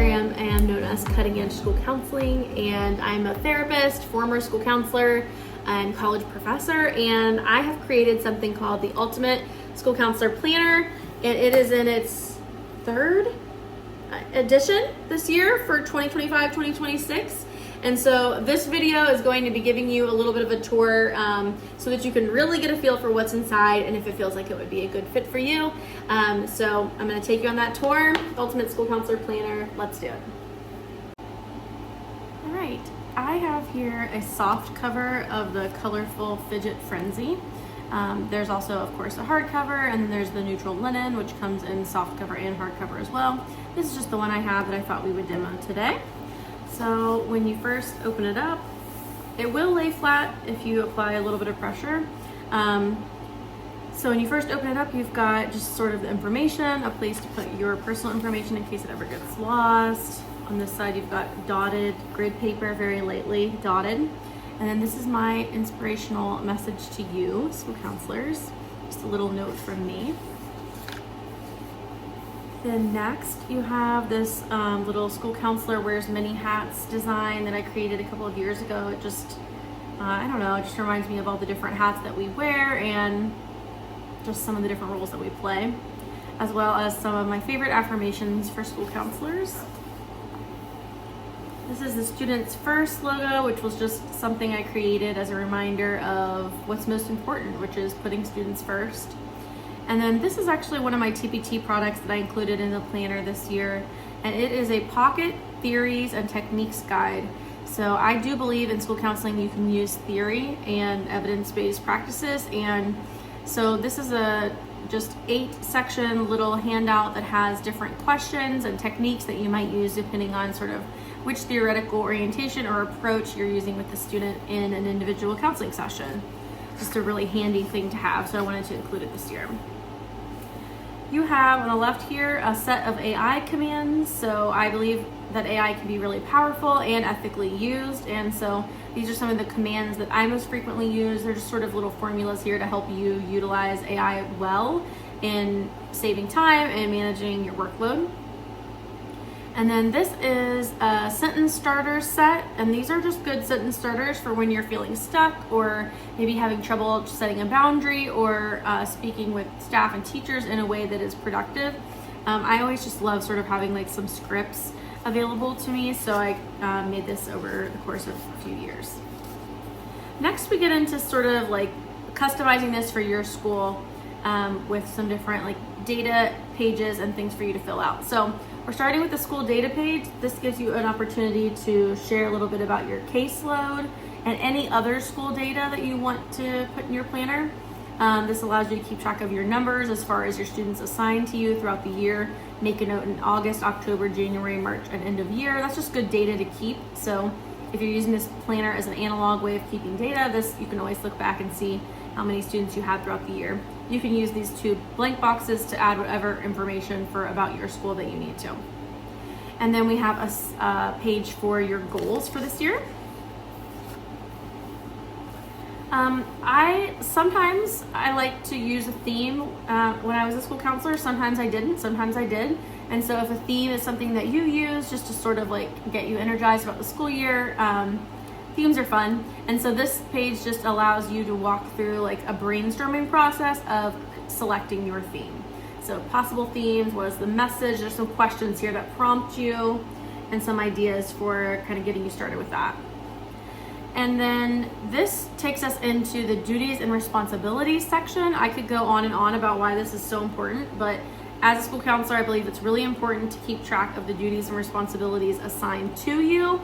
Instagram am known as Cutting Edge School Counseling, and I'm a therapist, former school counselor, and college professor, and I have created something called the Ultimate School Counselor Planner, and it is in its third edition this year for 2025-2026. And so this video is going to be giving you a little bit of a tour so that you can really get a feel for what's inside and if it feels like it would be a good fit for you. So I'm going to take you on that tour. Ultimate School Counselor Planner. Let's do it. All right. I have here a soft cover of the Colorful Fidget Frenzy. There's also, of course, a hardcover, and then there's the neutral linen, which comes in soft cover and hardcover as well. This is just the one I have that I thought we would demo today. So when you first open it up, it will lay flat if you apply a little bit of pressure. So when you first open it up, you've got just sort of the information, a place to put your personal information in case it ever gets lost. On this side, you've got dotted grid paper, very lightly dotted. And then this is my inspirational message to you, school counselors. Just a little note from me. Then next, you have this little school counselor wears many hats design that I created a couple of years ago. It just, I don't know, it just reminds me of all the different hats that we wear and just some of the different roles that we play, as well as some of my favorite affirmations for school counselors. This is the Students First logo, which was just something I created as a reminder of what's most important, which is putting students first. And then this is actually one of my TPT products that I included in the planner this year, and it is a pocket theories and techniques guide. So I do believe in school counseling you can use theory and evidence-based practices, and so this is a just 8-section little handout that has different questions and techniques that you might use depending on sort of which theoretical orientation or approach you're using with the student in an individual counseling session. Just a really handy thing to have, so I wanted to include it this year. You have on the left here a set of AI commands. So I believe that AI can be really powerful and ethically used, and so these are some of the commands that I most frequently use. They're just sort of little formulas here to help you utilize AI well in saving time and managing your workload. And then this is a sentence starter set, and these are just good sentence starters for when you're feeling stuck or maybe having trouble setting a boundary or speaking with staff and teachers in a way that is productive. I always just love sort of having like some scripts available to me, so I made this over the course of a few years. Next, we get into sort of like customizing this for your school with some different like data pages and things for you to fill out. So we're starting with the school data page. This gives you an opportunity to share a little bit about your caseload and any other school data that you want to put in your planner. This allows you to keep track of your numbers as far as your students assigned to you throughout the year. Make a note in August, October, January, March, and end of year. That's just good data to keep. So if you're using this planner as an analog way of keeping data, you can always look back and see how many students you had throughout the year. You can use these 2 blank boxes to add whatever information about your school that you need to. And then we have a page for your goals for this year. Sometimes I like to use a theme. When I was a school counselor, sometimes I didn't, sometimes I did. And so if a theme is something that you use just to sort of like get you energized about the school year, themes are fun. And so this page just allows you to walk through like a brainstorming process of selecting your theme. So possible themes, what is the message? There's some questions here that prompt you and some ideas for kind of getting you started with that. And then this takes us into the duties and responsibilities section. I could go on and on about why this is so important, but as a school counselor, I believe it's really important to keep track of the duties and responsibilities assigned to you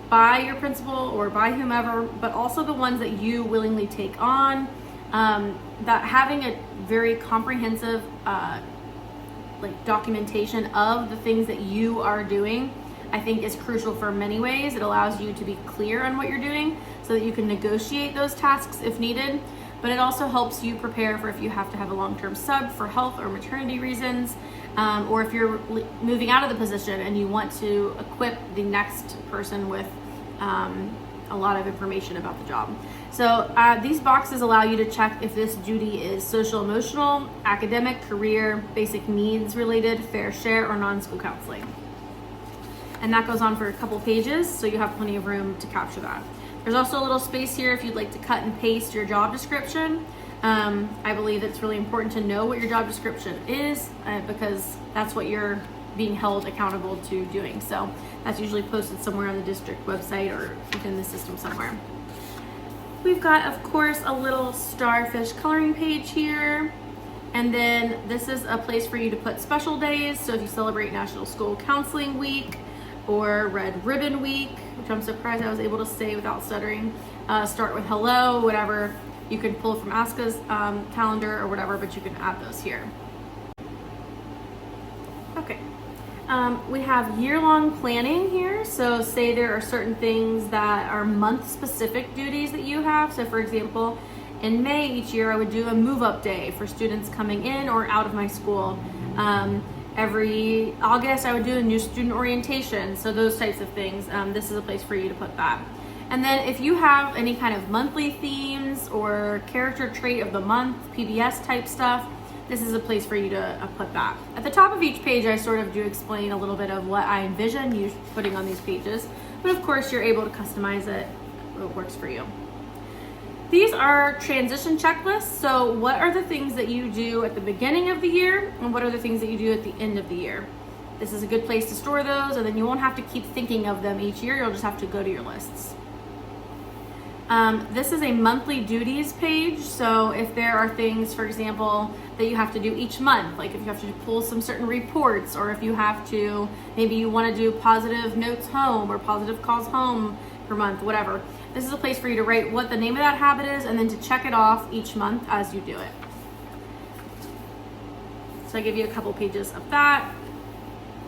by your principal or by whomever, but also the ones that you willingly take on. That having a very comprehensive like documentation of the things that you are doing, I think is crucial for many ways. It allows you to be clear on what you're doing so that you can negotiate those tasks if needed, but it also helps you prepare for if you have to have a long-term sub for health or maternity reasons, or if you're moving out of the position and you want to equip the next person with a lot of information about the job. So these boxes allow you to check if this duty is social emotional, academic, career, basic needs related, fair share, or non-school counseling. and that goes on for a couple pages, so you have plenty of room to capture that. There's also a little space here if you'd like to cut and paste your job description. I believe it's really important to know what your job description is because that's what you're being held accountable to doing. So that's usually posted somewhere on the district website or within the system somewhere. We've got, of course, a little starfish coloring page here. And then this is a place for you to put special days. So if you celebrate National School Counseling Week or Red Ribbon Week, which I'm surprised I was able to say without stuttering, start with hello, whatever. You can pull from ASCA's calendar or whatever, but you can add those here. Okay. We have year-long planning here. So say there are certain things that are month-specific duties that you have. So for example, in May each year, I would do a move-up day for students coming in or out of my school. Every August, I would do a new student orientation. So those types of things. This is a place for you to put that. And then if you have any kind of monthly themes or character trait of the month, PBS type stuff, this is a place for you to put that. At the top of each page, I sort of do explain a little bit of what I envision you putting on these pages. But of course, you're able to customize it. It works for you. These are transition checklists. So what are the things that you do at the beginning of the year and what are the things that you do at the end of the year? This is a good place to store those, and then you won't have to keep thinking of them each year. You'll just have to go to your lists. This is a monthly duties page. So if there are things, for example, that you have to do each month, like if you have to pull some certain reports, or if you have to, maybe you want to do positive notes home or positive calls home per month, whatever. This is a place for you to write what the name of that habit is and then to check it off each month as you do it. So I give you a couple pages of that.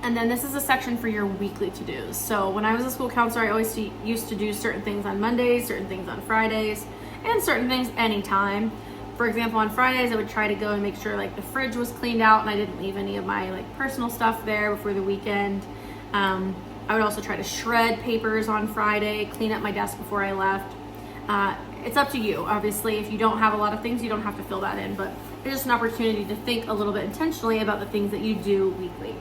And then this is a section for your weekly to-dos. So when I was a school counselor, I always used to do certain things on Mondays, certain things on Fridays, and certain things anytime. For example, on Fridays, I would try to go and make sure like the fridge was cleaned out and I didn't leave any of my like personal stuff there before the weekend. I would also try to shred papers on Friday, clean up my desk before I left. It's up to you. Obviously, if you don't have a lot of things, you don't have to fill that in, but it's just an opportunity to think a little bit intentionally about the things that you do weekly.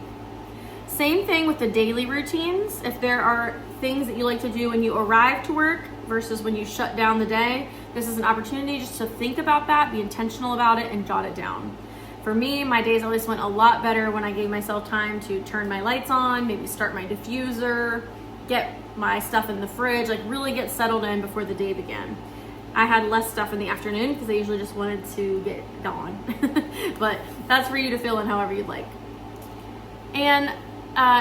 Same thing with the daily routines. If there are things that you like to do when you arrive to work versus when you shut down the day, this is an opportunity just to think about that, be intentional about it, and jot it down. For me, my days always went a lot better when I gave myself time to turn my lights on, maybe start my diffuser, get my stuff in the fridge, like really get settled in before the day began. I had less stuff in the afternoon because I usually just wanted to get gone. But that's for you to fill in however you'd like. And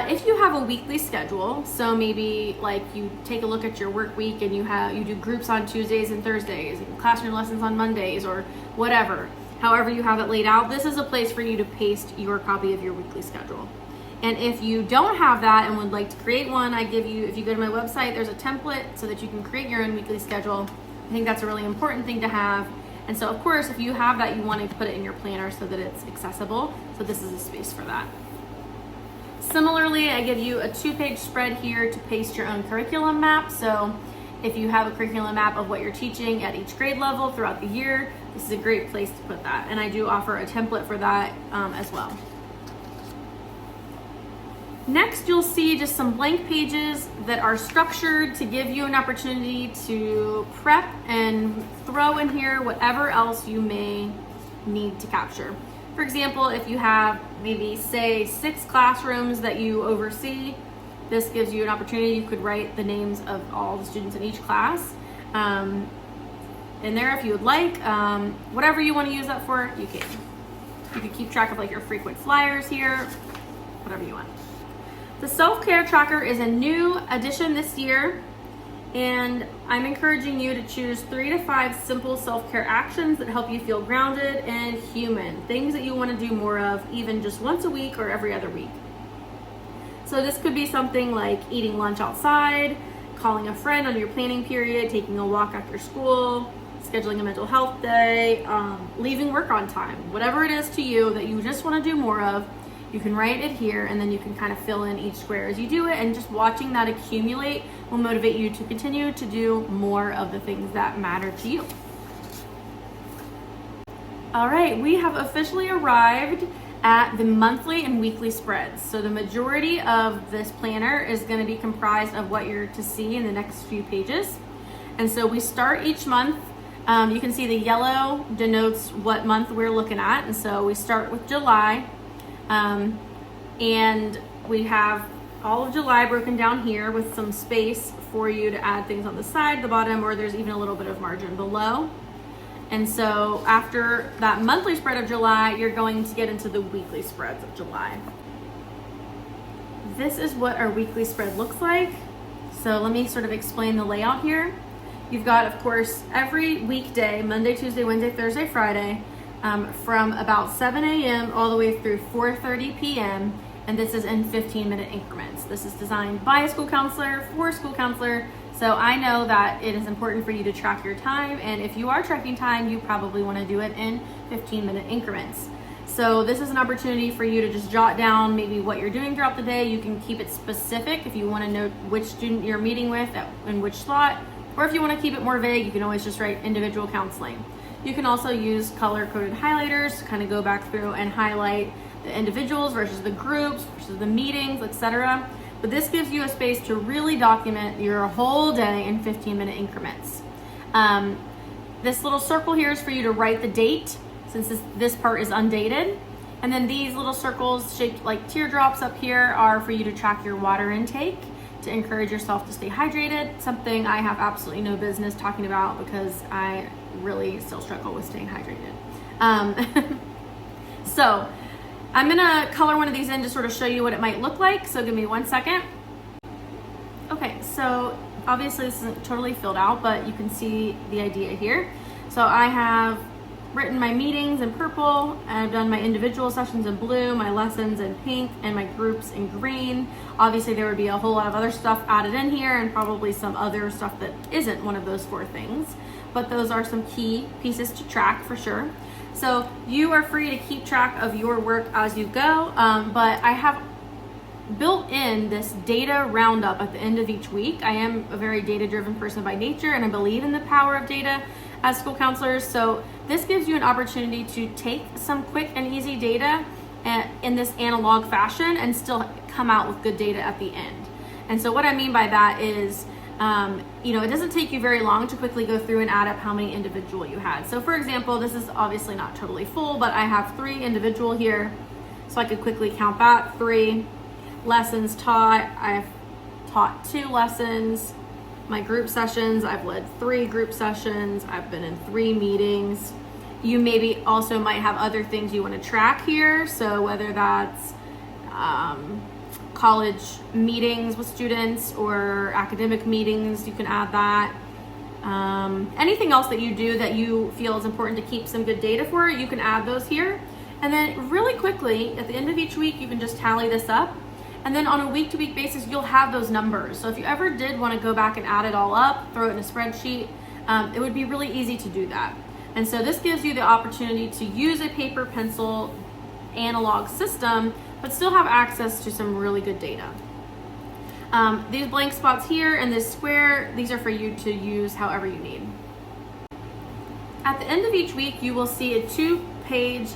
if you have a weekly schedule, so maybe like you take a look at your work week and you do groups on Tuesdays and Thursdays and classroom lessons on Mondays or whatever, however you have it laid out, this is a place for you to paste your copy of your weekly schedule. And if you don't have that and would like to create one, I give you, if you go to my website, there's a template so that you can create your own weekly schedule. I think that's a really important thing to have. And so of course, if you have that, you want to put it in your planner so that it's accessible. So this is a space for that. Similarly, I give you a 2-page spread here to paste your own curriculum map. So if you have a curriculum map of what you're teaching at each grade level throughout the year, this is a great place to put that. And I do offer a template for that as well. Next, you'll see just some blank pages that are structured to give you an opportunity to prep and throw in here whatever else you may need to capture. For example, if you have maybe say 6 classrooms that you oversee, this gives you an opportunity. You could write the names of all the students in each class in there if you would like. Whatever you want to use that for, you can. You can keep track of like your frequent flyers here, whatever you want. The self-care tracker is a new addition this year, and I'm encouraging you to choose 3 to 5 simple self-care actions that help you feel grounded and human. Things that you want to do more of, even just once a week or every other week. So this could be something like eating lunch outside, calling a friend on your planning period, taking a walk after school, scheduling a mental health day, leaving work on time. Whatever it is to you that you just want to do more of, you can write it here and then you can kind of fill in each square as you do it, and just watching that accumulate will motivate you to continue to do more of the things that matter to you. All right, we have officially arrived at the monthly and weekly spreads. So the majority of this planner is going to be comprised of what you're to see in the next few pages. And so we start each month. You can see the yellow denotes what month we're looking at. And so we start with July, and we have all of July broken down here with some space for you to add things on the side, the bottom, or there's even a little bit of margin below. And so after that monthly spread of July, you're going to get into the weekly spreads of July. This is what our weekly spread looks like. So let me sort of explain the layout here. You've got, of course, every weekday, Monday, Tuesday, Wednesday, Thursday, Friday, from about 7 a.m. all the way through 4:30 p.m. And this is in 15-minute increments. This is designed by a school counselor for a school counselor. So I know that it is important for you to track your time. And if you are tracking time, you probably want to do it in 15-minute increments. So this is an opportunity for you to just jot down maybe what you're doing throughout the day. You can keep it specific if you want to know which student you're meeting with in which slot. Or if you want to keep it more vague, you can always just write individual counseling. You can also use color-coded highlighters to kind of go back through and highlight the individuals versus the groups versus the meetings, etc. But this gives you a space to really document your whole day in 15-minute increments. This little circle here is for you to write the date, since this part is undated. And then these little circles shaped like teardrops up here are for you to track your water intake, to encourage yourself to stay hydrated, something I have absolutely no business talking about because I really still struggle with staying hydrated. So I'm gonna color one of these in to sort of show you what it might look like. So give me 1 second. Okay, so obviously this isn't totally filled out, but you can see the idea here. So I have written my meetings in purple, and I've done my individual sessions in blue, my lessons in pink, and my groups in green. Obviously there would be a whole lot of other stuff added in here and probably some other stuff that isn't one of those 4 things, but those are some key pieces to track for sure. So you are free to keep track of your work as you go, but I have built in this data roundup at the end of each week. I am a very data-driven person by nature, and I believe in the power of data as school counselors. So this gives you an opportunity to take some quick and easy data in this analog fashion and still come out with good data at the end. And so what I mean by that is, it doesn't take you very long to quickly go through and add up how many individual you had. So for example, this is obviously not totally full, but I have 3 individual here. So I could quickly count that. 3 lessons taught. I've taught 2 lessons. My group sessions, I've led 3 group sessions. I've been in 3 meetings. You maybe also might have other things you want to track here. So whether that's college meetings with students or academic meetings, you can add that. Anything else that you do that you feel is important to keep some good data for, you can add those here. And then really quickly, at the end of each week, you can just tally this up. And then on a week-to-week basis, you'll have those numbers. So if you ever did want to go back and add it all up, throw it in a spreadsheet, it would be really easy to do that. And so this gives you the opportunity to use a paper, pencil, analog system, but still have access to some really good data. These blank spots here and this square, these are for you to use however you need. At the end of each week, you will see a 2-page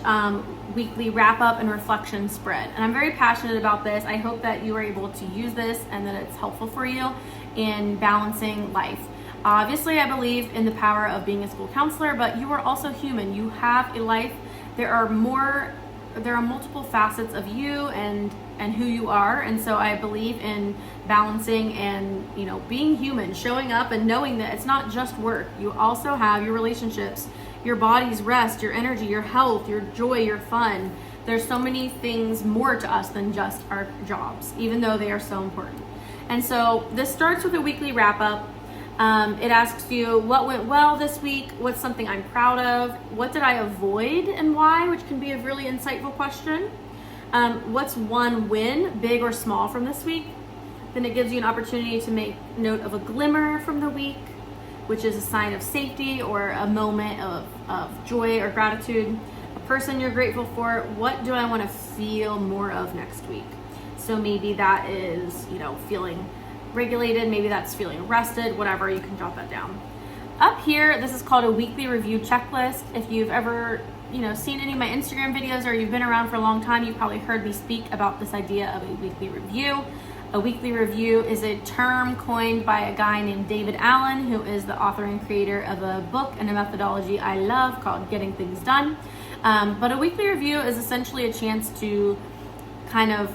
weekly wrap-up and reflection spread. And I'm very passionate about this. I hope that you are able to use this and that it's helpful for you in balancing life. Obviously, I believe in the power of being a school counselor, but you are also human. You have a life. There are multiple facets of you and who you are. And so I believe in balancing and, being human, showing up and knowing that it's not just work. You also have your relationships, your body's rest, your energy, your health, your joy, your fun. There's so many things more to us than just our jobs, even though they are so important. And so this starts with a weekly wrap up. It asks you what went well this week, what's something I'm proud of, what did I avoid and why, which can be a really insightful question. What's one win, big or small, from this week? Then it gives you an opportunity to make note of a glimmer from the week, which is a sign of safety or a moment of joy or gratitude. A person you're grateful for, what do I want to feel more of next week? So maybe that is, feeling regulated, maybe that's feeling rested, whatever, you can jot that down. Up here, this is called a weekly review checklist. If you've ever seen any of my Instagram videos or you've been around for a long time, you've probably heard me speak about this idea of a weekly review. A weekly review is a term coined by a guy named David Allen, who is the author and creator of a book and a methodology I love called Getting Things Done. But a weekly review is essentially a chance to kind of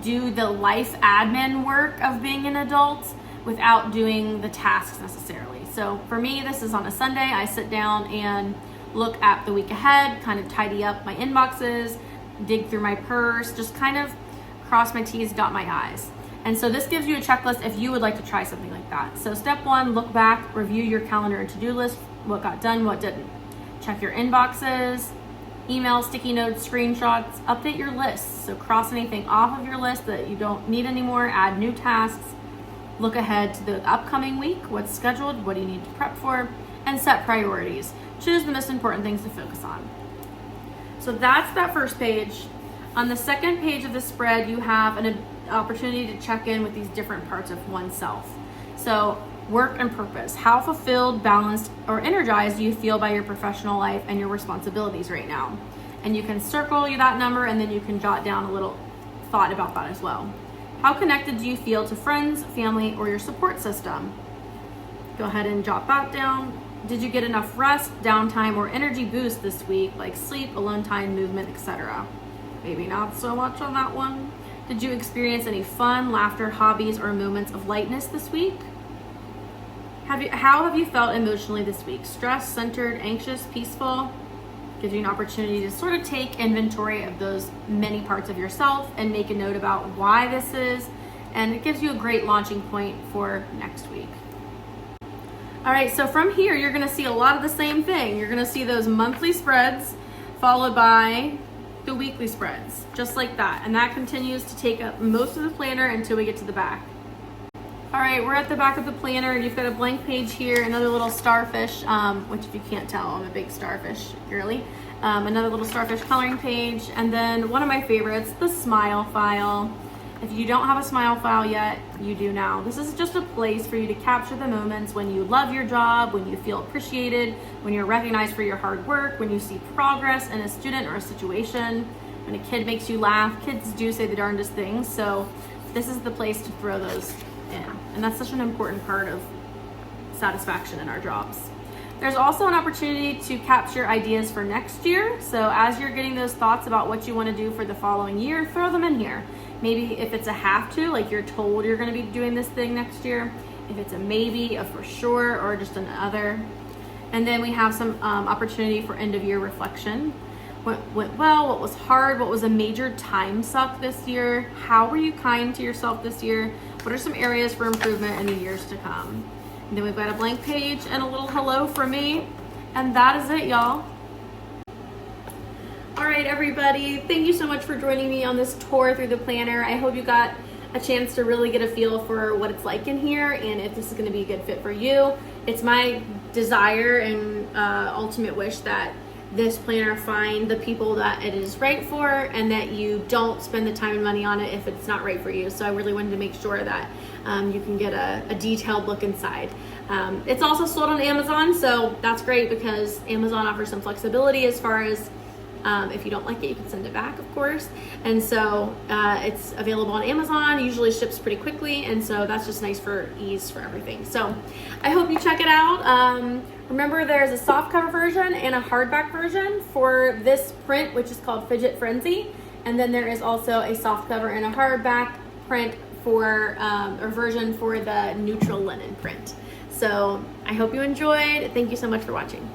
do the life admin work of being an adult without doing the tasks necessarily. So for me, this is on a Sunday. I sit down and look at the week ahead, kind of tidy up my inboxes, dig through my purse, just kind of cross my T's, dot my I's. And so this gives you a checklist if you would like to try something like that. So step 1, look back, review your calendar and to-do list, what got done, what didn't. Check your inboxes, emails, sticky notes, screenshots, update your lists. So cross anything off of your list that you don't need anymore, add new tasks, look ahead to the upcoming week, what's scheduled, what do you need to prep for, and set priorities. Choose the most important things to focus on. So that's that first page. On the second page of the spread, you have an opportunity to check in with these different parts of oneself. So work and purpose. How fulfilled, balanced, or energized do you feel by your professional life and your responsibilities right now? And you can circle that number and then you can jot down a little thought about that as well. How connected do you feel to friends, family, or your support system? Go ahead and jot that down. Did you get enough rest, downtime, or energy boost this week, like sleep, alone time, movement, etc.? Maybe not so much on that one. Did you experience any fun, laughter, hobbies, or moments of lightness this week? How have you felt emotionally this week? Stressed, centered, anxious, peaceful? Gives you an opportunity to sort of take inventory of those many parts of yourself and make a note about why this is, and it gives you a great launching point for next week. All right, so from here, you're gonna see a lot of the same thing. You're gonna see those monthly spreads followed by the weekly spreads, just like that. And that continues to take up most of the planner until we get to the back. All right, we're at the back of the planner. You've got a blank page here, another little starfish, which if you can't tell, I'm a big starfish girly. Another little starfish coloring page, and then one of my favorites, the smile file. If you don't have a smile file yet, you do now. This is just a place for you to capture the moments when you love your job, when you feel appreciated, when you're recognized for your hard work, when you see progress in a student or a situation, when a kid makes you laugh. Kids do say the darndest things, so this is the place to throw those in. And that's such an important part of satisfaction in our jobs. There's also an opportunity to capture ideas for next year. So as you're getting those thoughts about what you want to do for the following year, throw them in here. Maybe if it's a have to, like you're told you're going to be doing this thing next year, if it's a maybe, a for sure, or just an other. And then we have some opportunity for end of year reflection. What went well, what was hard, what was a major time suck this year, how were you kind to yourself this year, what are some areas for improvement in the years to come. And then we've got a blank page and a little hello from me, and that is it, y'all. All right, everybody, thank you so much for joining me on this tour through the planner. I hope you got a chance to really get a feel for what it's like in here and if this is gonna be a good fit for you. It's my desire and ultimate wish that this planner find the people that it is right for and that you don't spend the time and money on it if it's not right for you. So I really wanted to make sure that you can get a detailed look inside. It's also sold on Amazon, so that's great because Amazon offers some flexibility as far as if you don't like it, you can send it back, of course. And so it's available on Amazon, usually ships pretty quickly, and so that's just nice for ease for everything. So I hope you check it out. Remember, there's a softcover version and a hardback version for this print, which is called Fidget Frenzy. And then there is also a softcover and a hardback print for, or version for the neutral linen print. So I hope you enjoyed. Thank you so much for watching.